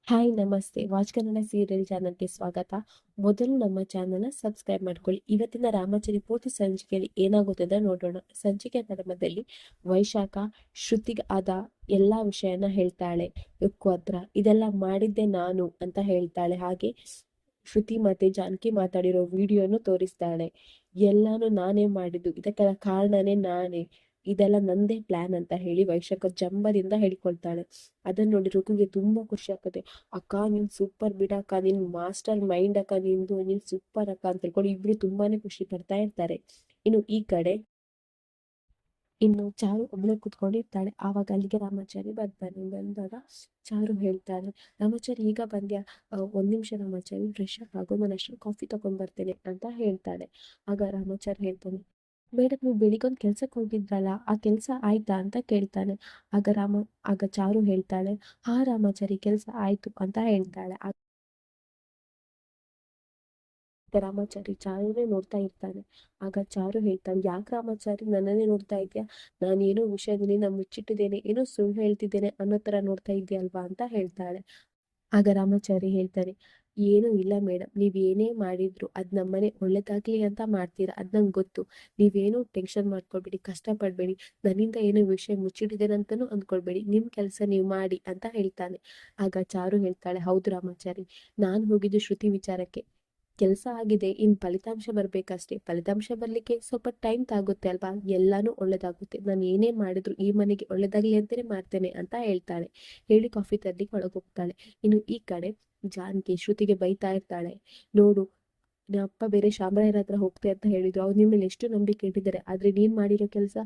Hi ನಮಸ್ತೆ. Watch Kannada serial ಚಾನಲ್ಗೆ ಸ್ವಾಗತ. ಮೊದಲು ನಮ್ಮ ಚಾನಲ್ನ ಸಬ್ಸ್ಕ್ರೈಬ್ ಮಾಡ್ಕೊಳ್ಳಿ. ಇವತ್ತಿನ ರಾಮಚರಿ ಪೂರ್ತಿ ಸಂಚಿಕೆಯಲ್ಲಿ ಏನಾಗುತ್ತದೆ ನೋಡೋಣ. ಸಂಚಿಕೆ ಪ್ರಾರಂಭದಲ್ಲಿ ವೈಶಾಖ ಶ್ರುತಿಗೆ ಆದ ಎಲ್ಲಾ ವಿಷಯನ ಹೇಳ್ತಾಳೆ. ರುಕ್ಕು ಹತ್ರ ಇದೆಲ್ಲ ಮಾಡಿದ್ದೆ ನಾನು ಅಂತ ಹೇಳ್ತಾಳೆ. ಹಾಗೆ ಶ್ರುತಿ ಮತ್ತೆ ಜಾನಕಿ ಮಾತಾಡಿರೋ ವಿಡಿಯೋನು ತೋರಿಸ್ತಾಳೆ. ಎಲ್ಲಾನು ನಾನೇ ಮಾಡಿದ್ದು, ಇದಕ್ಕೆಲ್ಲ ಕಾರಣನೇ ನಾನೇ, ಇದೆಲ್ಲ ನಂದೇ ಪ್ಲಾನ್ ಅಂತ ಹೇಳಿ ವೈಶಾಖ ಜಂಬದಿಂದ ಹೇಳಿಕೊಳ್ತಾಳೆ. ಅದನ್ನ ನೋಡಿ ರುಕುಗೆ ತುಂಬಾ ಖುಷಿ ಆಗ್ತದೆ. ಅಕ್ಕ ನೀನ್ ಸೂಪರ್ ಬಿಡಕ್ಕ, ನೀನ್ ಮಾಸ್ಟರ್ ಮೈಂಡ್ ಅಕ್ಕ, ನೀನ್ ಸೂಪರ್ ಅಕ್ಕ ಅಂತ ಹೇಳ್ಕೊಂಡು ಇಬ್ರು ತುಂಬಾನೇ ಖುಷಿ ಪಡ್ತಾ ಇರ್ತಾರೆ. ಇನ್ನು ಈ ಕಡೆ ಚಾರು ಒಬ್ಳೆ ಕುತ್ಕೊಂಡಿರ್ತಾಳೆ. ಆವಾಗ ಅಲ್ಲಿಗೆ ರಾಮಾಚಾರಿ ಬರ್ತಾನೆ. ಬಂದಾಗ ಚಾರು ಹೇಳ್ತಾಳೆ, ರಾಮಾಚಾರಿ ಈಗ ಬಂದ್ಯಾ? ಒಂದ್ ನಿಮಿಷ ರಾಮಾಚಾರಿ, ಫ್ರೆಶ್ ಅಪ್ ಆಗೋ, ನಾನು ಅಷ್ಟು ಕಾಫಿ ತಗೊಂಡ್ ಬರ್ತೇನೆ ಅಂತ ಹೇಳ್ತಾಳೆ. ಆಗ ರಾಮಾಚಾರಿ ಹೇಳ್ತಾನೆ, ಮೇಡಮ್ ನೀವು ಬೆಳಿಗೊಂದು ಕೆಲ್ಸಕ್ಕೆ ಹೋಗಿದ್ರಲ್ಲ, ಆ ಕೆಲಸ ಆಯ್ತಾ ಅಂತ ಕೇಳ್ತಾನೆ. ಆಗ ಚಾರು ಹೇಳ್ತಾಳೆ, ಹಾ ರಾಮಾಚಾರಿ, ಕೆಲಸ ಆಯ್ತು ಅಂತ ಹೇಳ್ತಾಳೆ. ರಾಮಾಚಾರಿ ಚಾರುನೇ ನೋಡ್ತಾ ಇರ್ತಾನೆ. ಆಗ ಚಾರು ಹೇಳ್ತಾಳೆ, ಯಾಕೆ ರಾಮಾಚಾರಿ ನನ್ನನ್ನೇ ನೋಡ್ತಾ ಇದ್ಯಾ? ನಾನೇನೋ ವಿಷಯದಲ್ಲಿ ಮುಚ್ಚಿಟ್ಟಿದ್ದೇನೆ, ಏನೋ ಸುಳ್ಳು ಹೇಳ್ತಿದ್ದೇನೆ ಅನ್ನೋ ತರ ನೋಡ್ತಾ ಇದೆಯಲ್ವಾ ಅಂತ ಹೇಳ್ತಾಳೆ. ಆಗ ರಾಮಾಚಾರಿ ಹೇಳ್ತಾರೆ, ಏನೂ ಇಲ್ಲ ಮೇಡಮ್, ನೀವ್ ಏನೇ ಮಾಡಿದ್ರು ಅದ್ ನಮ್ಮನೆ ಒಳ್ಳೇದಾಗ್ಲಿ ಅಂತ ಮಾಡ್ತೀರಾ, ಅದ್ ನಂಗೆ ಗೊತ್ತು. ನೀವೇನು ಟೆನ್ಷನ್ ಮಾಡ್ಕೊಳ್ಬೇಡಿ, ಕಷ್ಟ ಪಡ್ಬೇಡಿ, ನನ್ನಿಂದ ಏನೋ ವಿಷಯ ಮುಚ್ಚಿಟ್ಟಿದ್ದೇನೆ ಅಂತಾನು ಅಂದ್ಕೊಳ್ಬೇಡಿ, ನಿಮ್ ಕೆಲಸ ನೀವು ಮಾಡಿ ಅಂತ ಹೇಳ್ತಾನೆ. ಆಗ ಚಾರು ಹೇಳ್ತಾಳೆ, ಹೌದು ರಾಮಾಚಾರಿ, ನಾನ್ ಹೋಗಿದ್ದು ಶ್ರುತಿ ವಿಚಾರಕ್ಕೆ. ಕೆಲಸ ಆಗಿದೆ, ಇನ್ ಫಲಿತಾಂಶ ಬರ್ಬೇಕಷ್ಟೇ. ಫಲಿತಾಂಶ ಬರ್ಲಿಕ್ಕೆ ಸ್ವಲ್ಪ ಟೈಮ್ ತಾಗುತ್ತೆ ಅಲ್ವಾ? ಎಲ್ಲಾನು ಒಳ್ಳೇದಾಗುತ್ತೆ. ನಾನು ಏನೇ ಮಾಡಿದ್ರು ಈ ಮನೆಗೆ ಒಳ್ಳೇದಾಗ್ಲಿ ಅಂತಾನೆ ಮಾಡ್ತೇನೆ ಅಂತ ಹೇಳ್ತಾಳೆ. ಹೇಳಿ ಕಾಫಿ ತರ್ಲಿಕ್ಕೆ ಒಳಗೋಗ್ತಾಳೆ. ಇನ್ನು ಈ ಕಡೆ ಜಾನಕಿ ಶ್ರುತಿಗೆ ಬೈತಾ ಇರ್ತಾಳೆ, ನೋಡು, ನಿಮ್ಮ ಅಪ್ಪ ಬೇರೆ ಶಾಮರಾಯರ ಹತ್ರ ಹೋಗ್ತೆ ಅಂತ ಹೇಳಿದ್ರು, ಅವ್ರು ನಿಮ್ಮಲ್ಲಿ ಎಷ್ಟು ನಂಬಿಕೆ ಇಟ್ಟಿದ್ದಾರೆ, ಆದ್ರೆ ನೀನ್ ಮಾಡಿರೋ ಕೆಲಸ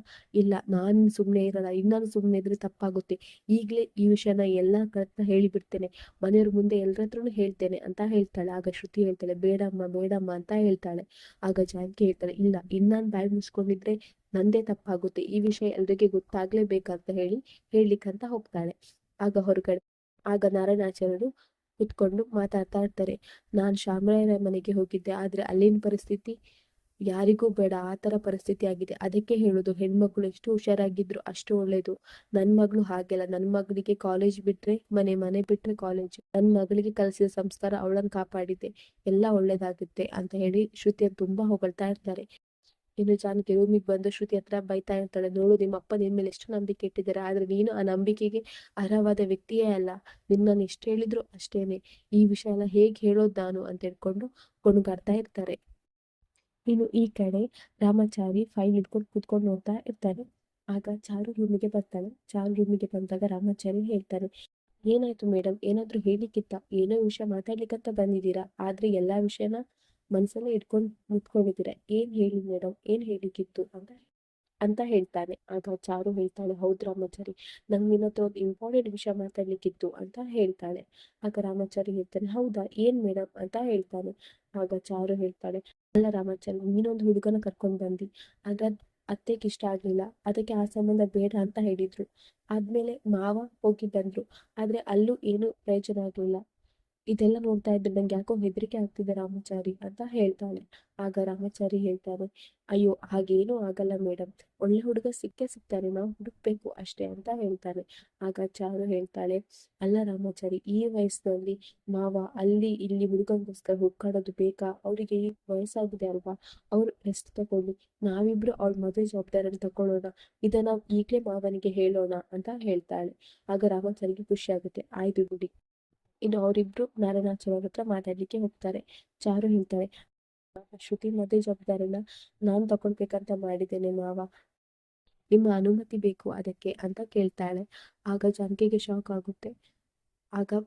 ಇಲ್ಲ. ನಾನ್ ಸುಮ್ನೆ ಇರಲ್ಲ, ಇನ್ನಾನು ಸುಮ್ನೆ ಇದ್ರೆ ತಪ್ಪಾಗುತ್ತೆ. ಈಗ್ಲೇ ಈ ವಿಷಯನ ಎಲ್ಲಾ ಕಡೆ ಹೇಳಿ ಬಿಡ್ತೇನೆ, ಮನೆಯವ್ರ ಮುಂದೆ ಎಲ್ಲರ ಹತ್ರನು ಹೇಳ್ತೇನೆ ಅಂತ ಹೇಳ್ತಾಳೆ. ಆಗ ಶ್ರುತಿ ಹೇಳ್ತಾಳೆ, ಬೇಡಮ್ಮ ಬೇಡಮ್ಮ ಅಂತ ಹೇಳ್ತಾಳೆ. ಆಗ ಜಾನಕಿ ಹೇಳ್ತಾಳೆ, ಇಲ್ಲ, ಇನ್ನಾನ್ ಬಾಯಿ ಮುಚ್ಕೊಂಡಿದ್ರೆ ನಂದೇ ತಪ್ಪಾಗುತ್ತೆ, ಈ ವಿಷಯ ಎಲ್ರಿಗೆ ಗೊತ್ತಾಗ್ಲೇಬೇಕಂತ ಹೇಳಿ ಹೇಳ್ಲಿಕ್ಕಂತ ಹೋಗ್ತಾಳೆ. ಆಗ ಹೊರಗಡೆ ನಾರಾಯಣಾಚಾರ್ಯರು ಕುತ್ಕೊಂಡು ಮಾತಾಡ್ತಾ ಇರ್ತಾರೆ. ನಾನ್ ಶಾಮರಾಯರ ಮನೆಗೆ ಹೋಗಿದ್ದೆ, ಆದ್ರೆ ಅಲ್ಲಿನ ಪರಿಸ್ಥಿತಿ ಯಾರಿಗೂ ಬೇಡ, ಆ ತರ ಪರಿಸ್ಥಿತಿ ಆಗಿದೆ. ಅದಕ್ಕೆ ಹೇಳುದು, ಹೆಣ್ಮಕ್ಳು ಎಷ್ಟು ಹುಷಾರಾಗಿದ್ರು ಅಷ್ಟು ಒಳ್ಳೇದು. ನನ್ ಮಗಳು ಹಾಗೆಲ್ಲ, ನನ್ ಮಗಳಿಗೆ ಕಾಲೇಜ್ ಬಿಟ್ರೆ ಮನೆ, ಮನೆ ಬಿಟ್ರೆ ಕಾಲೇಜ್, ನನ್ ಮಗಳಿಗೆ ಕಲಿಸಿದ ಸಂಸ್ಕಾರ ಅವಳನ್ನ ಕಾಪಾಡಿದೆ, ಎಲ್ಲ ಒಳ್ಳೇದಾಗುತ್ತೆ ಅಂತ ಹೇಳಿ ಶ್ರುತಿಯನ್ನು ತುಂಬಾ ಹೊಗಳ್ತಾ ಇರ್ತಾರೆ. ಇನ್ನು ಜಾನಕಿ ರೂಮಿಗೆ ಬಂದು ಶ್ರುತಿ ಹತ್ರ ಬೈತಾ ಇರ್ತಾಳೆ, ನೋಡು, ನಿಮ್ಮ ಅಪ್ಪ ನಿನ್ ಮೇಲೆ ಎಷ್ಟು ನಂಬಿಕೆ ಇಟ್ಟಿದ್ದಾರೆ, ಆದ್ರೆ ನೀನು ಆ ನಂಬಿಕೆಗೆ ಅರ್ಹವಾದ ವ್ಯಕ್ತಿಯೇ ಅಲ್ಲ. ನಿನ್ನ ಎಷ್ಟು ಹೇಳಿದ್ರು ಅಷ್ಟೇನೆ, ಈ ವಿಷಯ ಎಲ್ಲ ಹೇಗ್ ಹೇಳೋದ್ ನಾನು ಅಂತ ಹೇಳ್ಕೊಂಡು ಕುಣುಗಾಡ್ತಾ ಇರ್ತಾರೆ. ಇನ್ನು ಈ ಕಡೆ ರಾಮಾಚಾರಿ ಫೈಲ್ ಇಟ್ಕೊಂಡು ಕುತ್ಕೊಂಡು ನೋಡ್ತಾ ಇರ್ತಾನೆ. ಆಗ ಚಾರು ರೂಮಿಗೆ ಬರ್ತಾಳೆ. ಚಾರು ರೂಮಿಗೆ ಬಂದಾಗ ರಾಮಾಚಾರಿ ಹೇಳ್ತಾನೆ, ಏನಾಯ್ತು ಮೇಡಮ್, ಏನಾದ್ರೂ ಹೇಳಿಕ್ಕಿತ್ತ? ಏನೋ ವಿಷಯ ಮಾತಾಡ್ಲಿಕ್ಕಂತ ಬಂದಿದ್ದೀರಾ, ಆದ್ರೆ ಎಲ್ಲಾ ವಿಷಯನ ಮನ್ಸಲ್ಲೇ ಇಟ್ಕೊಂಡು ಮುತ್ಕೊಂಡಿದ್ದೀರಾ. ಏನ್ ಹೇಳಿ ಮೇಡಮ್, ಏನ್ ಹೇಳಿಕ್ಕಿತ್ತು ಅಂತ ಹೇಳ್ತಾನೆ. ಆಗ ಚಾರು ಹೇಳ್ತಾಳೆ, ಹೌದು ರಾಮಾಚಾರಿ, ನಂಗೆ ನಿನ್ನ ಹತ್ರ ಒಂದು ಇಂಪಾರ್ಟೆಂಟ್ ವಿಷಯ ಮಾತಾಡ್ಲಿಕ್ಕಿತ್ತು ಅಂತ ಹೇಳ್ತಾಳೆ. ಆಗ ರಾಮಾಚಾರಿ ಹೇಳ್ತಾನೆ, ಹೌದಾ, ಏನ್ ಮೇಡಮ್ ಅಂತ ಹೇಳ್ತಾನೆ. ಆಗ ಚಾರು ಹೇಳ್ತಾಳೆ, ಅಲ್ಲ ರಾಮಾಚಾರಿ, ನೀನೊಂದು ಹುಡುಗನ ಕರ್ಕೊಂಡ್ ಬಂದಿ, ಅದ್ರ ಅತ್ತೆಗೆ ಇಷ್ಟ ಆಗ್ಲಿಲ್ಲ, ಅದಕ್ಕೆ ಆ ಸಂಬಂಧ ಬೇಡ ಅಂತ ಹೇಳಿದ್ರು. ಆದ್ಮೇಲೆ ಮಾವ ಹೋಗಿ ಬಂದ್ರು, ಆದ್ರೆ ಅಲ್ಲೂ ಏನು ಪ್ರಯೋಜನ ಆಗ್ಲಿಲ್ಲ. ಇದೆಲ್ಲ ನೋಡ್ತಾ ಇದ್ರೆ ನಂಗೆ ಯಾಕೋ ಹೆದರಿಕೆ ಆಗ್ತಿದೆ ರಾಮಾಚಾರಿ ಅಂತ ಹೇಳ್ತಾಳೆ. ಆಗ ರಾಮಾಚಾರಿ ಹೇಳ್ತಾನೆ, ಅಯ್ಯೋ ಹಾಗೇನೂ ಆಗಲ್ಲ ಮೇಡಮ್, ಒಳ್ಳೆ ಹುಡುಗ ಸಿಕ್ಕೇ ಸಿಗ್ತಾನೆ, ನಾವು ಹುಡುಕ್ಬೇಕು ಅಷ್ಟೇ ಅಂತ ಹೇಳ್ತಾನೆ. ಆಗ ಚಾರು ಹೇಳ್ತಾಳೆ, ಅಲ್ಲ ರಾಮಾಚಾರಿ, ಈ ವಯಸ್ಸಿನಲ್ಲಿ ಮಾವ ಅಲ್ಲಿ ಇಲ್ಲಿ ಹುಡುಗಂಗೋಸ್ಕರ ಹುಡ್ಕಾಡೋದು ಬೇಕಾ? ಅವರಿಗೆ ಈ ವಯಸ್ಸಾಗಿದೆ ಅಲ್ವಾ, ಅವ್ರು ರೆಸ್ಟ್ ತಗೊಳ್ಳಿ, ನಾವಿಬ್ರು ಅವ್ಳ ಮದುವೆ ಜವಾಬ್ದಾರಿಯನ್ನು ತಗೊಳ್ಳೋಣ, ಇದನ್ನ ನಾವು ಈಗ್ಲೇ ಮಾವನಿಗೆ ಹೇಳೋಣ ಅಂತ ಹೇಳ್ತಾಳೆ. ಆಗ ರಾಮಾಚಾರಿಗೆ ಖುಷಿ ಆಗುತ್ತೆ, ಆಯ್ತು ಬಿಡಿ. ಇನ್ನು ಅವರಿಬ್ರು ನಾರಾಯಣಾಚಾರ್ಯ ಹತ್ರ ಮಾತಾಡ್ಲಿಕ್ಕೆ ಹೋಗ್ತಾರೆ. ಚಾರು ಹೇಳ್ತಾಳೆ, ಶ್ರುತಿ ಮದುವೆ ಜವಾಬ್ದಾರಿನ ನಾನ್ ತಗೊಳ್ಬೇಕಂತ ಮಾಡಿದ್ದೇನೆ ಮಾವ, ನಿಮ್ಮ ಅನುಮತಿ ಬೇಕು ಅದಕ್ಕೆ ಅಂತ ಕೇಳ್ತಾಳೆ. ಆಗ ಜಾನಕಿಗೆ ಶಾಕ್ ಆಗುತ್ತೆ. ಆಗ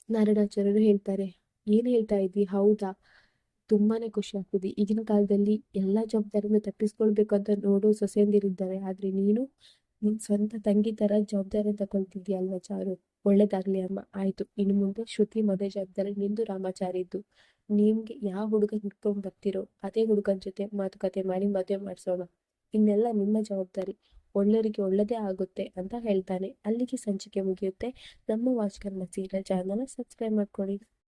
ನಾರಾಯಣಾಚಾರ್ಯರು ಹೇಳ್ತಾರೆ, ಏನ್ ಹೇಳ್ತಾ ಇದ್ವಿ, ಹೌದಾ, ತುಂಬಾನೇ ಖುಷಿ ಆಗ್ತದೆ. ಈಗಿನ ಕಾಲದಲ್ಲಿ ಎಲ್ಲಾ ಜವಾಬ್ದಾರಿನ ತಪ್ಪಿಸ್ಕೊಳ್ಬೇಕು ಅಂತ ನೋಡೋ ಸೊಸೆಯಂದಿರಿದ್ದಾರೆ, ಆದ್ರೆ ನೀನು ನಿನ್ ಸ್ವಂತ ತಂಗಿ ತರ ಜವಾಬ್ದಾರಿ ತಗೊಳ್ತಿದ್ಯಾ ಅಲ್ವಾ ಚಾರು, ಒಳ್ಳೇದಾಗ್ಲಿ ಅಮ್ಮ. ಆಯ್ತು, ಇನ್ನು ಮುಂದೆ ಶ್ರುತಿ ಮದುವೆ ಜವಾಬ್ದಾರಿ ನಿಂದು ರಾಮಾಚಾರಿದ್ದು. ನಿಮ್ಗೆ ಯಾವ ಹುಡುಗ ಹಿಡ್ಕೊಂಡ್ ಬರ್ತಿರೋ ಅದೇ ಹುಡುಗನ ಜೊತೆ ಮಾತುಕತೆ ಮಾಡಿ ಮದುವೆ ಮಾಡ್ಸೋಣ, ಇನ್ನೆಲ್ಲ ನಿಮ್ಮ ಜವಾಬ್ದಾರಿ, ಒಳ್ಳೆಯವರಿಗೆ ಒಳ್ಳೇದೇ ಆಗುತ್ತೆ ಅಂತ ಹೇಳ್ತಾನೆ. ಅಲ್ಲಿಗೆ ಸಂಚಿಕೆ ಮುಗಿಯುತ್ತೆ. ನಮ್ಮ watch Kannada serial channel subscribe ಮಾಡ್ಕೊಳ್ಳಿ.